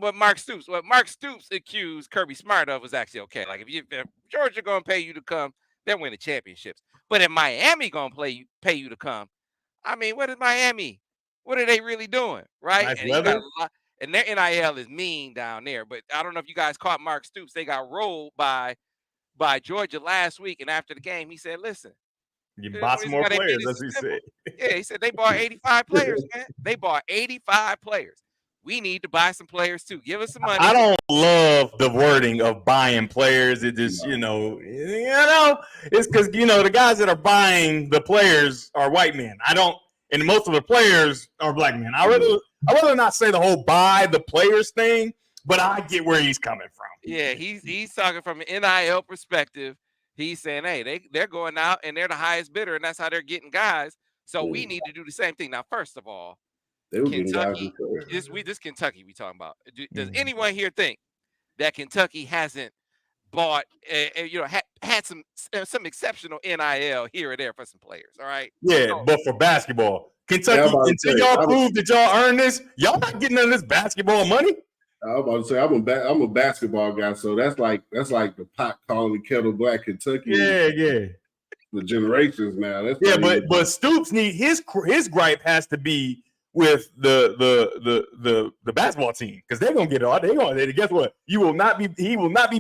what Mark Stoops accused Kirby Smart of was actually okay. Like if Georgia gonna pay you to come, they're winning championships. But if Miami gonna pay you to come, I mean, what is Miami? What are they really doing, right? Nice And you got weather. a lot, and their NIL is mean down there. But I don't know if you guys caught Mark Stoops. They got rolled by Georgia last week, and after the game, he said, "Listen, You the buy some reason more why they beat players. us That's is what he simple." said. Yeah, he said they bought 85 players, man. They bought 85 players. We need to buy some players too. Give us some I money. don't love the wording of buying players. It just, it's because the guys that are buying the players are white men. I don't, and most of the players are black men. I rather not say the whole buy the players thing, but I get where he's coming from. Yeah, he's talking from an NIL perspective. He's saying, hey, they're going out and they're the highest bidder, and that's how they're getting guys. So we need to do the same thing. Now, first of all, They were getting guys Kentucky, before. this Kentucky we talking about. Does anyone here think that Kentucky hasn't bought, had some exceptional NIL here or there for some players? All right. Yeah, So, but for basketball, Kentucky, until y'all prove that y'all earn this, y'all not getting none of this basketball money. I was about to say I'm a basketball guy, so that's like the pot calling the kettle black. Kentucky. Yeah. The generations now. That's but Stoops his gripe has to be with the basketball team because they're gonna get it all. They're gonna guess what? He will not be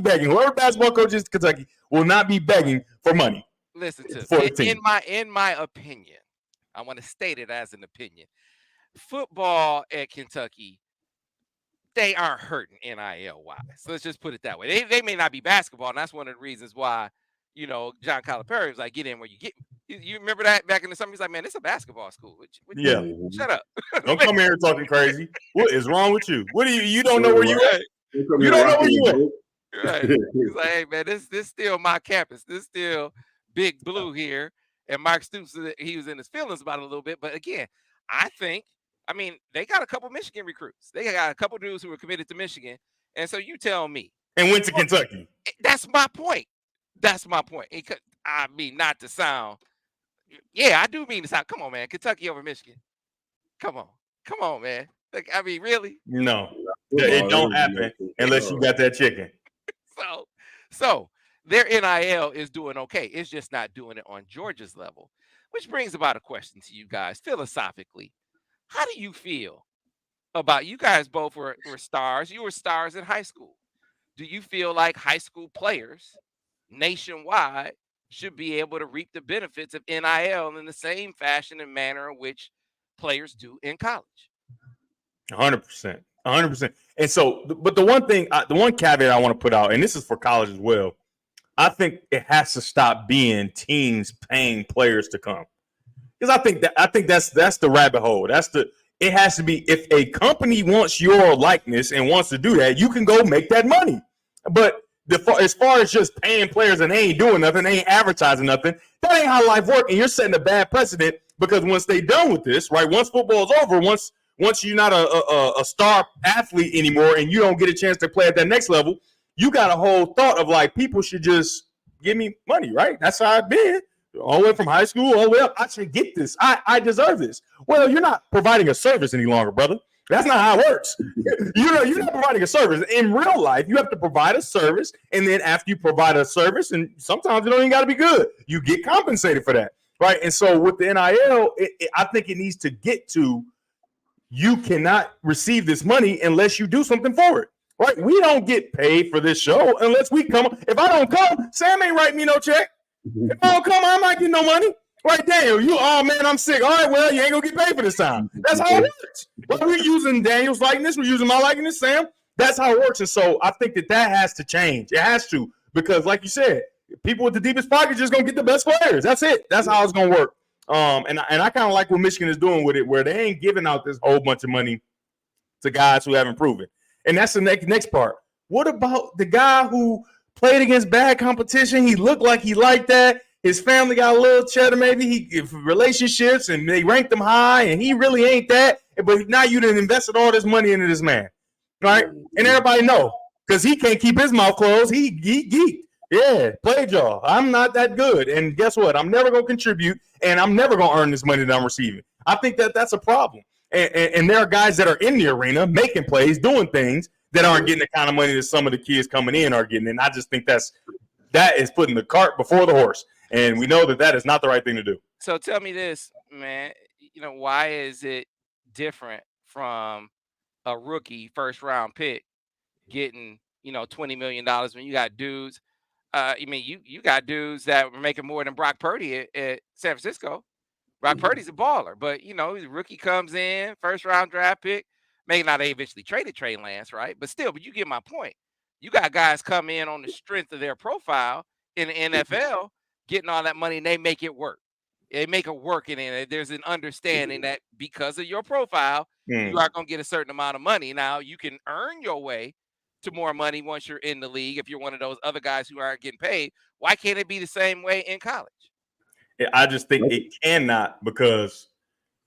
begging. Whoever basketball coach is Kentucky will not be begging for money. Listen to in my opinion, I want to state it as an opinion. Football at Kentucky, they aren't hurting NIL wise. So let's just put it that way. They may not be basketball, and that's one of the reasons why, John Calipari was like, get in where you get. You remember that back in the summer? He's like, man, it's a basketball school. Yeah. Shut up. Don't come here talking crazy. What is wrong with you? What do you don't know where you at? You don't know where you at. Right. He's like, hey, man, this still my campus. This still Big Blue here. And Mark Stoops, he was in his feelings about it a little bit. But again, they got a couple Michigan recruits. They got a couple dudes who were committed to Michigan. And so you tell me. And went to Kentucky. That's my point. I mean, not to sound. Yeah, I do mean to sound. Come on, man. Kentucky over Michigan. Come on, man. Like, I mean, really? No. It don't happen unless you got that chicken. So their NIL is doing okay. It's just not doing it on Georgia's level. Which brings about a question to you guys. Philosophically, how do you feel about, you guys both were stars. You were stars in high school. Do you feel like high school players nationwide should be able to reap the benefits of NIL in the same fashion and manner in which players do in college? 100%. And so, but the one thing, the one caveat I want to put out, and this is for college as well, I think it has to stop being teams paying players to come. Because I think that's the rabbit hole. It has to be, if a company wants your likeness and wants to do that, you can go make that money. But as far as just paying players and they ain't doing nothing, they ain't advertising nothing, that ain't how life works. And you're setting a bad precedent because once they done with this, right? Once football's over, once you're not a star athlete anymore and you don't get a chance to play at that next level, you got a whole thought of like, people should just give me money, right? That's how I've been. All the way from high school, all the way up. I should get this. I deserve this. Well, you're not providing a service any longer, brother. That's not how it works. You're not providing a service. In real life, you have to provide a service, and then after you provide a service, and sometimes it don't even got to be good, you get compensated for that, right? And so with the NIL, I think it needs to get to, you cannot receive this money unless you do something for it, right? We don't get paid for this show unless we come. If I don't come, Sam ain't writing me no check. If I don't come, I'm not getting no money. Right, Daniel, oh man, I'm sick. All right, well, you ain't gonna get paid for this time. That's how it works. But we're using Daniel's likeness, we're using my likeness, Sam. That's how it works. And so I think that has to change. It has to, because like you said, people with the deepest pockets just gonna get the best players. That's it. That's how it's gonna work. And I kind of like what Michigan is doing with it, where they ain't giving out this whole bunch of money to guys who haven't proven. And that's the next part. What about the guy who played against bad competition? He looked like he liked that. His family got a little cheddar, maybe relationships, and they ranked him high, and he really ain't that. But now you done invested all this money into this man, right? And everybody know, because he can't keep his mouth closed. He geeked. Yeah, played y'all. I'm not that good. And guess what? I'm never going to contribute, and I'm never going to earn this money that I'm receiving. I think that's a problem. And there are guys that are in the arena making plays, doing things that aren't getting the kind of money that some of the kids coming in are getting. And I just think that is putting the cart before the horse. And we know that is not the right thing to do. So tell me this, man. Why is it different from a rookie first round pick getting, $20 million when you got dudes? You got dudes that were making more than Brock Purdy at San Francisco. Brock Purdy's a baller, but the rookie comes in, first round draft pick. Maybe not they eventually traded Trey Lance, right? But still, you get my point. You got guys come in on the strength of their profile in the NFL, getting all that money, and they make it work. They make it work, and there's an understanding that because of your profile, you are going to get a certain amount of money. Now, you can earn your way to more money once you're in the league. If you're one of those other guys who aren't getting paid, why can't it be the same way in college? I just think it cannot, because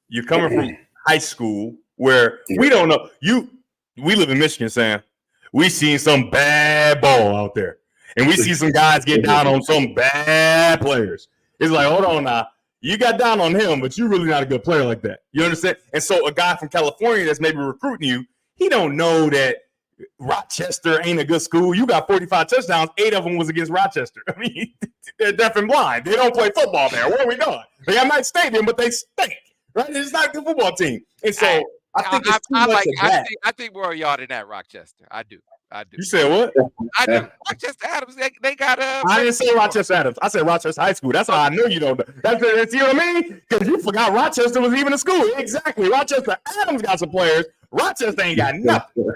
you're coming from high school where we don't know. We live in Michigan, Sam. We seen some bad ball out there, and we see some guys get down on some bad players. It's like, hold on now. You got down on him, but you're really not a good player like that. You understand? And so a guy from California that's maybe recruiting you, he don't know that Rochester ain't a good school. You got 45 touchdowns. 8 of them was against Rochester. I mean, they're deaf and blind. They don't play football there. Where are we going? They got a nice stadium, but they stink. Right? It's not a good football team. And so I think it's too much of that. I think more of y'all than that, Rochester. I do. You said what? I do. Rochester Adams, they got I didn't say Rochester Adams. I said Rochester High School. That's how I know you don't know. That's you know what I mean? Because you forgot Rochester was even a school. Exactly. Rochester Adams got some players. Rochester ain't got nothing.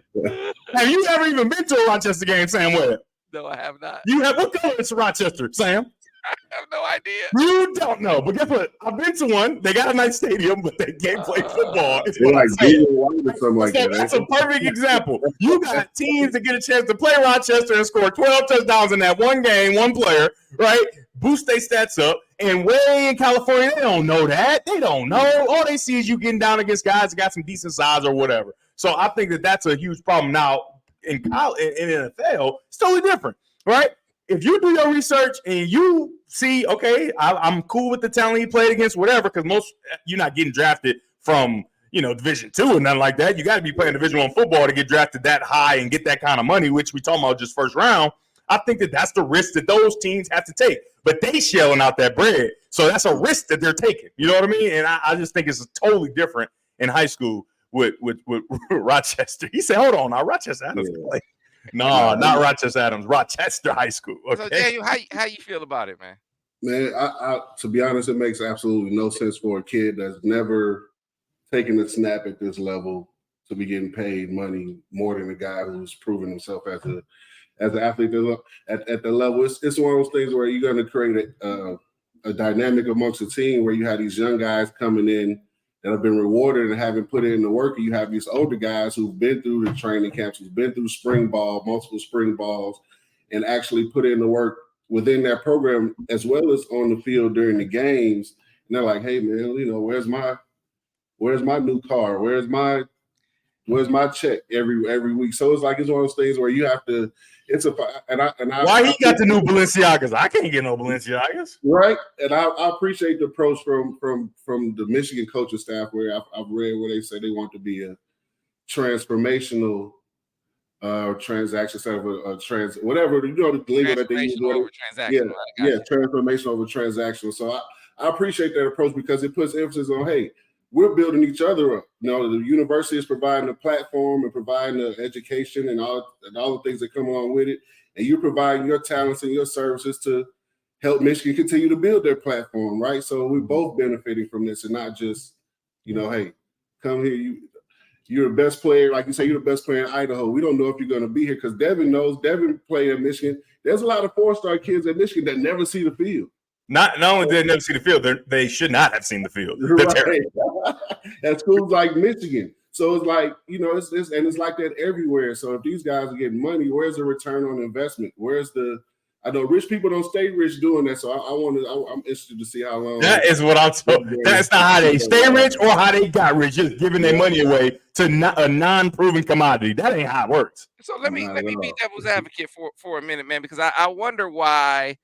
Have you ever even been to a Rochester game, Sam Webb? No, I have not. You have what color is Rochester, Sam? I have no idea. You don't know, but guess what? I've been to one. They got a nice stadium, but they can't play football. It's like something like that. That's a perfect example. You got teams that get a chance to play Rochester and score 12 touchdowns in that one game, one player, right? Boost their stats up. And way in California, they don't know that. They don't know. All they see is you getting down against guys that got some decent size or whatever. So I think that's a huge problem. Now, in college, in NFL, it's totally different, right? If you do your research and you see, okay, I'm cool with the talent he played against, whatever, because you're not getting drafted from, Division II or nothing like that. You got to be playing Division I football to get drafted that high and get that kind of money, which we talking about just first round. I think that's the risk that those teams have to take. But they shelling out that bread. So that's a risk that they're taking. You know what I mean? And I just think it's totally different in high school with Rochester. He said, hold on, now Rochester Adams play. No, not Rochester Adams. Rochester High School. Okay? So Daniel, how you feel about it, man? Man, I to be honest, it makes absolutely no sense for a kid that's never taken a snap at this level to be getting paid money more than a guy who's proven himself as an athlete at the level. It's one of those things where you're going to create a dynamic amongst the team where you have these young guys coming in that have been rewarded and haven't put in the work. And you have these older guys who've been through the training camps, who've been through spring ball, multiple spring balls, and actually put in the work within that program as well as on the field during the games. And they're like, hey man, where's my new car? Where's my check every week? So it's like, it's one of those things where you have to, why he got the new Balenciagas? I can't get no Balenciagas. Right. And I appreciate the approach from the Michigan coaching staff where I've read where they say they want to be a transformational transaction instead of a whatever, the lingo that they use. Transformation over transactional. So I appreciate that approach because it puts emphasis on, hey, we're building each other up. The university is providing a platform and providing the education and all the things that come along with it. And you're providing your talents and your services to help Michigan continue to build their platform, right? So we're both benefiting from this and not just, hey, come here, you're the best player. Like you say, you're the best player in Idaho. We don't know if you're going to be here because Devin played at Michigan. There's a lot of 4-star kids at Michigan that never see the field. Not only did they never see the field, they should not have seen the field. Right. At schools like Michigan. So it's like, it's like that everywhere. So if these guys are getting money, where's the return on investment? I know rich people don't stay rich doing that. So I'm interested to see how long. That is what I'm told. That's not how they stay rich or how they got rich, just giving their money away to a non-proven commodity. That ain't how it works. So let me be devil's advocate for a minute, man, because I wonder why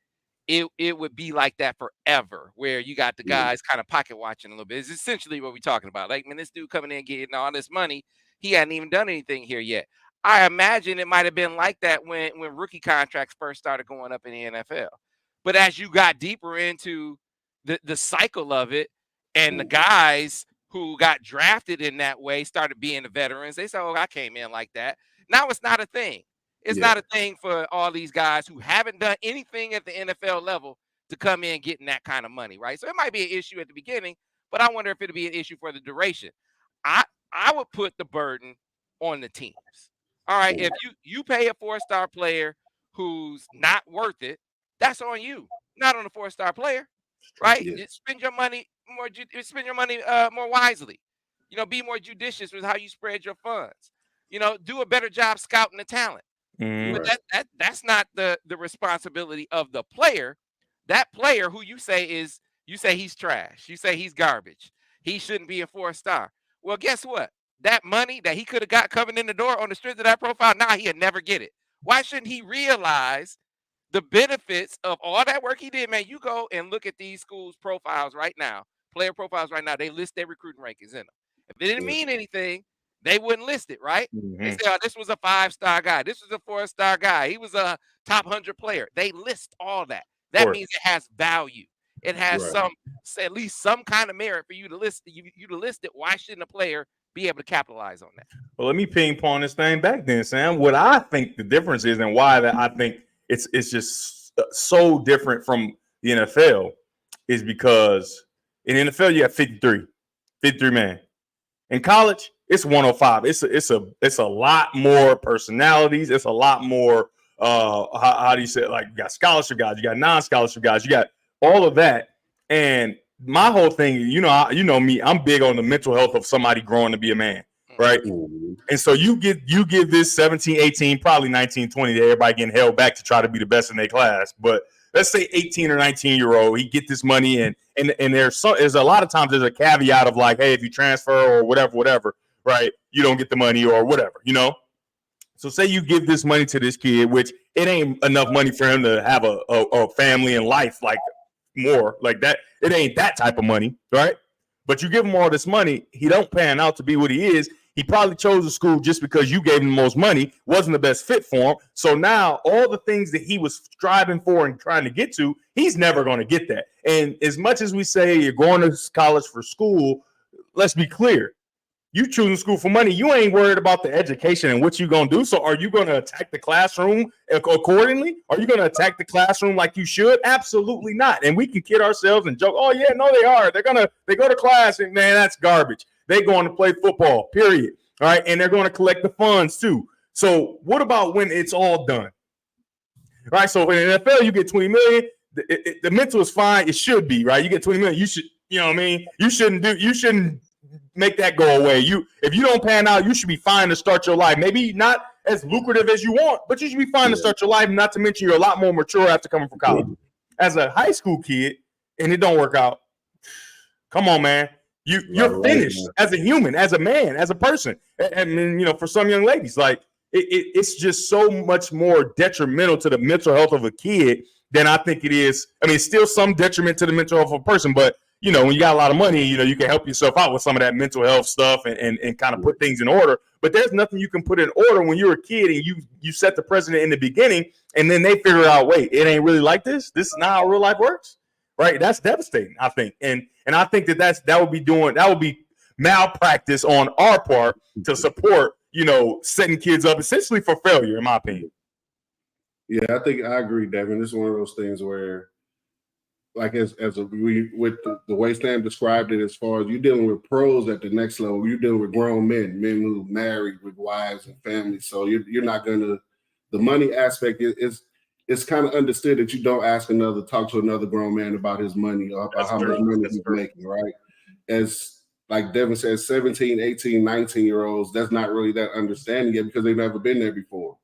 it would be like that forever, where you got the guys kind of pocket watching a little bit. It's essentially what we're talking about. Like, man, this dude coming in getting all this money, he hadn't even done anything here yet. I imagine it might have been like that when rookie contracts first started going up in the NFL. But as you got deeper into the cycle of it, and the guys who got drafted in that way started being the veterans, they said, "Oh, I came in like that." Now it's not a thing. It's not a thing for all these guys who haven't done anything at the NFL level to come in getting that kind of money, right? So it might be an issue at the beginning, but I wonder if it'll be an issue for the duration. I I would put the burden on the teams. All right, if you pay a 4-star player who's not worth it, that's on you, not on the 4-star player, right? Yeah. You spend your money more. Spend your money more wisely. Be more judicious with how you spread your funds. Do a better job scouting the talent. But Right. that's not the responsibility of the player. That player who you say he's trash. You say he's garbage. He shouldn't be a 4-star. Well, guess what? That money that he could have got coming in the door on the strength of that profile, now he'll never get it. Why shouldn't he realize the benefits of all that work he did? Man, you go and look at these schools' profiles right now, player profiles right now. They list their recruiting rankings in them. If it didn't mean anything, they wouldn't list it, right? They say, "Oh, this was a 5-star guy. This was a 4-star guy. He was a top 100 player." They list all that. That means it has value. It has Right. at least some kind of merit for you to list it. Why shouldn't a player be able to capitalize on that? Well, let me ping pong this thing back then, Sam. What I think the difference is, and why that I think it's just so different from the NFL, is because in the NFL you have 53 man. In college, it's 105. It's a lot more personalities. It's a lot more. How do you say it? Like, you got scholarship guys, you got non-scholarship guys, you got all of that. And my whole thing, you know me, I'm big on the mental health of somebody growing to be a man, right? Mhm. And so you give this 17, 18, probably 19, 20 to everybody getting held back to try to be the best in their class. But let's say 18 or 19-year-old, he get this money and there's a lot of times there's a caveat of like, hey, if you transfer or whatever, right, you don't get the money or whatever, So say you give this money to this kid, which it ain't enough money for him to have a family and life, like more like that. It ain't that type of money, right? But you give him all this money, he don't pan out to be what he is. He probably chose a school just because you gave him the most money, wasn't the best fit for him. So now all the things that he was striving for and trying to get to, he's never going to get that. And as much as we say you're going to college for school, let's be clear. You choosing school for money, you ain't worried about the education and what you're going to do. So are you going to attack the classroom accordingly? Are you going to attack the classroom like you should? Absolutely not. And we can kid ourselves and joke, oh, yeah, no, they are. They go to class and, man, that's garbage. They're going to play football, period. All right. And they're going to collect the funds too. So what about when it's all done? All right. So in the NFL, you get 20 million. The mental is fine. It should be, right? You get 20 million. You should, you know what I mean? You shouldn't make that go away. If you don't pan out, you should be fine to start your life. Maybe not as lucrative as you want, but you should be fine to start your life. Not to mention you're a lot more mature after coming from college. As a high school kid, and it don't work out. Come on, man. You're finished as a human, as a man, as a person. And for some young ladies, like it's just so much more detrimental to the mental health of a kid than I think it is. I mean, it's still some detriment to the mental health of a person, but when you got a lot of money, you can help yourself out with some of that mental health stuff and kind of put things in order. But there's nothing you can put in order when you're a kid and you set the precedent in the beginning, and then they figure out, wait, it ain't really like this. This is not how real life works, right? That's devastating, I think. And I think that would be malpractice on our part to support, setting kids up essentially for failure, in my opinion. Yeah, I agree, Devin. This is one of those things where, like with the way Sam described it, as far as you're dealing with pros at the next level, you're dealing with grown men who married with wives and families. So you're not gonna. The money aspect is it's kind of understood that you don't talk to another grown man about his money or about how much money he's making, right? As like Devin says, 17, 18, 19-year-olds, that's not really that understanding yet because they've never been there before,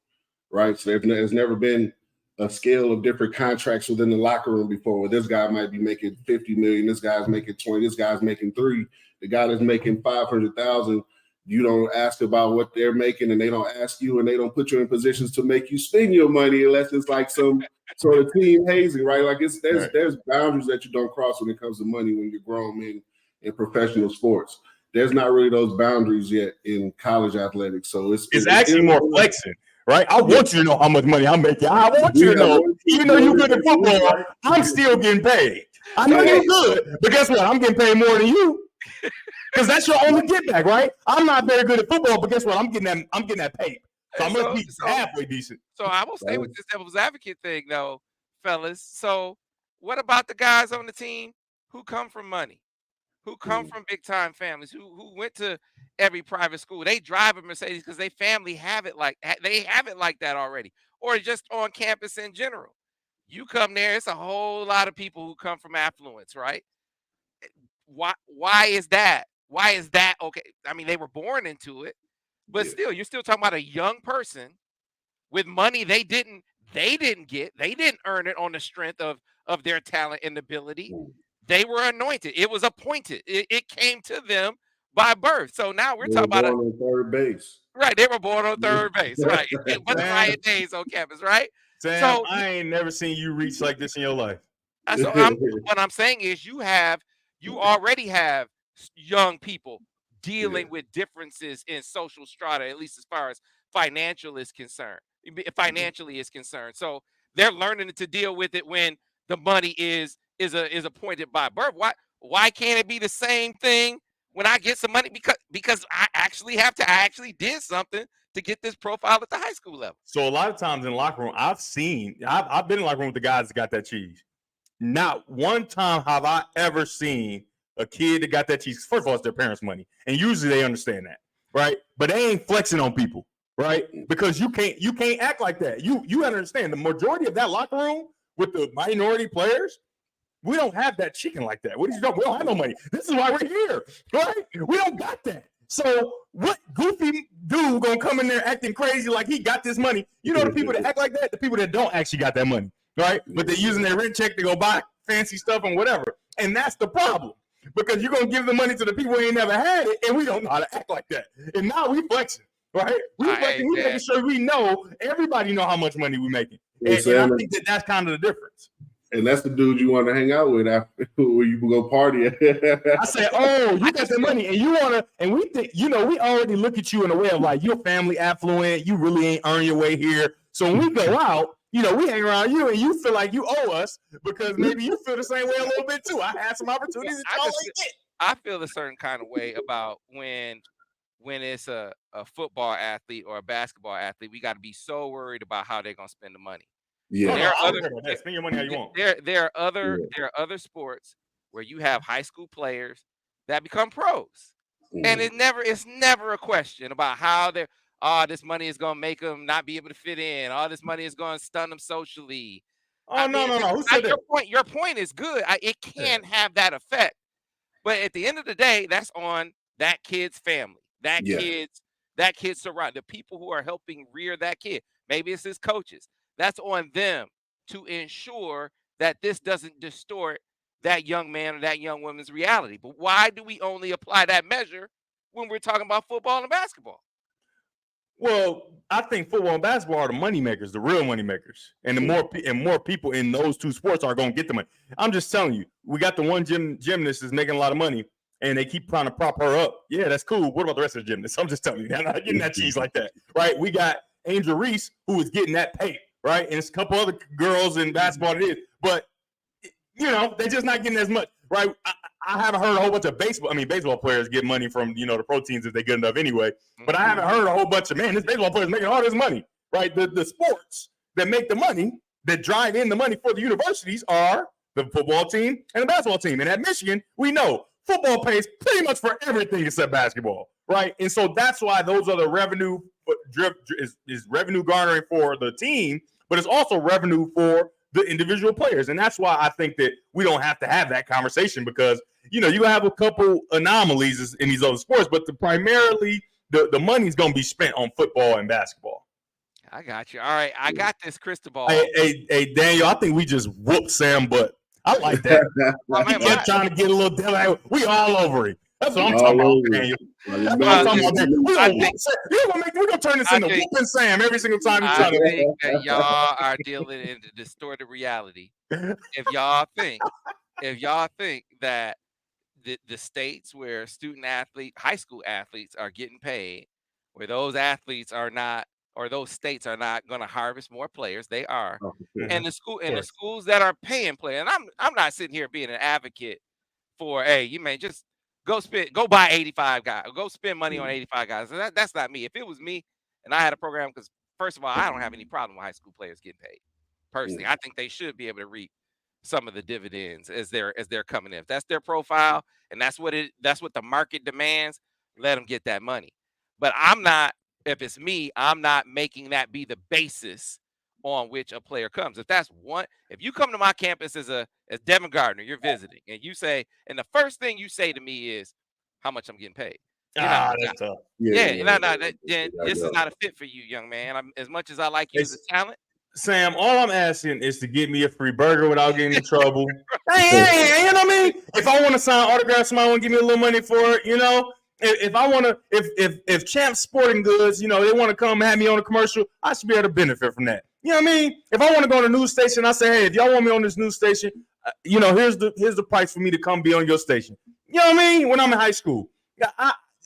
right? So there's never been a scale of different contracts within the locker room before, where this guy might be making 50 million, this guy's making 20, this guy's making 3, the guy that's making 500,000, you don't ask about what they're making, and they don't ask you, and they don't put you in positions to make you spend your money unless it's like some sort of team hazing, right? Like there's boundaries that you don't cross when it comes to money when you're grown men in professional sports. there's not really those boundaries yet in college athletics. So it's actually more flexing, right? I want you to know how much money I'm making. I want you to know, even though you're good at football, I'm still getting paid. I know you're good, but guess what? I'm getting paid more than you. Because that's your only get back, right? I'm not very good at football, but guess what? I'm getting that paid. So I must be halfway decent. So I will stay with this devil's advocate thing, though, fellas. So what about the guys on the team who come from money, who come from big time families, who went to every private school? They drive a Mercedes because they family have it like that already, or just on campus in general. You come there, it's a whole lot of people who come from affluence, right? Why is that? Why is that okay? I mean, they were born into it, but still, you're still talking about a young person with money they didn't get. They didn't earn it on the strength of their talent and ability. They were anointed. It was appointed. It came to them by birth. So now we're talking about on third base. Right, they were born on third base. Right, it was riot days on campus. Right. Sam, So I ain't never seen you reach like this in your life. So what I'm saying is you already have young people dealing with differences in social strata, at least as far as financially is concerned. So they're learning to deal with it when the money is appointed by birth. Why can't it be the same thing when I get some money because I actually did something to get this profile at the high school level? So a lot of times in the locker room, I've been in the locker room with the guys that got that cheese. Not one time have I ever seen a kid that got that cheese. First of all, it's their parents' money, and usually they understand that, right? But they ain't flexing on people, right? Because you can't act like that. You understand the majority of that locker room with the minority players, we don't have that chicken like that. What is you doing? We don't have no money. This is why we're here, right? We don't got that. So what goofy dude gonna come in there acting crazy like he got this money? You know the people that act like that, the people that don't actually got that money, right? But they're using their rent check to go buy fancy stuff and whatever. And that's the problem. Because you're gonna give the money to the people who ain't never had it, and we don't know how to act like that. And now we flexing, right? We making sure we know everybody know how much money we making. And I think that's kind of the difference. And that's the dude you want to hang out with after where you can go party. I say, oh, you got the money, and you want to, and we think, we already look at you in a way of like, you're family affluent, you really ain't earn your way here. So when we go out, we hang around you, and you feel like you owe us because maybe you feel the same way a little bit too. I had some opportunities that y'all ain't get. I feel a certain kind of way about when it's a football athlete or a basketball athlete. We got to be so worried about how they're gonna spend the money. Yeah, spend your money how you want. There are other sports where you have high school players that become pros, and it's never a question about how they're. Oh, this money is gonna make them not be able to fit in. All this money is gonna stun them socially. Oh, no. Who said that? Your point is good. It can have that effect, but at the end of the day, that's on that kid's family, that kid's surround, the people who are helping rear that kid. Maybe it's his coaches. That's on them to ensure that this doesn't distort that young man or that young woman's reality. But why do we only apply that measure when we're talking about football and basketball? Well, I think football and basketball are the money makers, the real money makers, and the more people in those two sports are going to get the money. I'm just telling you, we got the one gymnast is making a lot of money, and they keep trying to prop her up. Yeah, that's cool. What about the rest of the gymnasts? I'm just telling you, they're not getting that cheese like that, right? We got Angel Reese who is getting that pay. Right, and it's a couple other girls in basketball it is, but they're just not getting as much. Right, I haven't heard a whole bunch of baseball players get money from the proteins if they get enough anyway. But I haven't heard a whole bunch of this baseball players making all this money. Right, the sports that make the money that drive in the money for the universities are the football team and the basketball team. And at Michigan, we know football pays pretty much for everything except basketball. Right, and so that's why those are the revenue. Is revenue garnering for the team, but it's also revenue for the individual players. And that's why I think that we don't have to have that conversation because, you have a couple anomalies in these other sports, but primarily the money's going to be spent on football and basketball. I got you. All right. I got this crystal ball. Hey, Daniel, I think we just whooped Sam butt. I like that. He kept trying to get a little devil. We all over it. That's what I'm talking about, Daniel. We're gonna turn this into whooping Sam every single time you try to. I think that y'all are dealing in the distorted reality. If y'all think that the states where high school athletes are getting paid, where those athletes are not, or those states are not going to harvest more players. They are. Oh, for sure. And Mhm. the schools that are paying players, and I'm not sitting here being an advocate for, hey, you may just go buy 85 guys, go spend money on 85 guys. That's not me. If it was me and I had a program, because first of all, I don't have any problem with high school players getting paid. Personally, I think they should be able to reap some of the dividends as they're coming in. If that's their profile and that's what the market demands, let them get that money. But I'm not, if it's me, I'm not making that be the basis on which a player comes. If you come to my campus as Devin Gardner, you're visiting, and you say, and the first thing you say to me is how much I'm getting paid. You're not, That's tough. yeah, Yeah, then this is not a fit for you, young man. As much as I like you as a It's, talent, Sam, all I'm asking is to get me a free burger without getting in trouble. Hey, you know what I mean? If I want to sign autographs, somebody want to give me a little money for it, you know? If I want to, if Champs Sporting Goods, you know, they want to come have me on a commercial, I should be able to benefit from that. You know what I mean? If I want to go on a news station, I say, hey, if y'all want me on this news station, you know, here's the price for me to come be on your station. You know what I mean? When I'm in high school,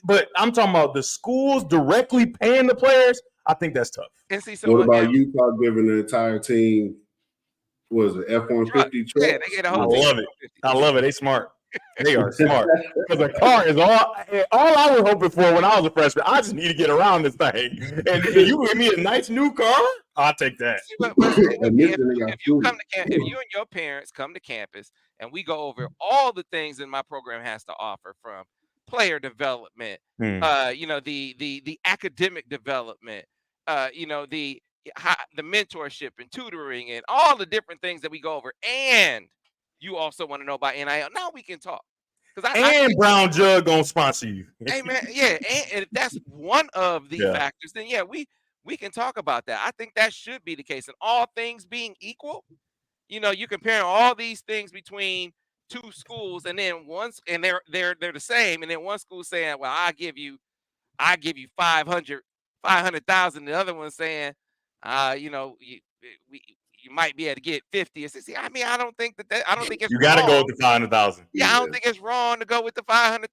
but I'm talking about the schools directly paying the players. I think that's tough. and see, What so about again, Utah giving the entire team, what was it, F-150 yeah, trucks? they get a I whole team. love it. I love it. They smart. They are smart. Because a car is all I was hoping for when I was a freshman. I just need to get around this thing. And you give me a nice new car, I'll take that. See, but stay with And me. this thing got If you and your parents come to campus and we go over all the things that my program has to offer, from player development, you know, the academic development, you know, the mentorship and tutoring and all the different things that we go over, and you also want to know about NIL. Now we can talk. Because I And Brown Jug gonna sponsor you. Hey man, yeah, and if that's one of the Yeah. factors, then yeah, we can talk about that. I think that should be the case. And all things being equal, you know, you comparing all these things between two schools, and then and they're the same, and then one school saying, well, I give you 500,000. The other one saying, you know, you might be able to get 50 or 60. I mean, I don't think it's You gotta go wrong. with the 500,000. Yeah, I yeah. don't think it's wrong to go with the 500,000.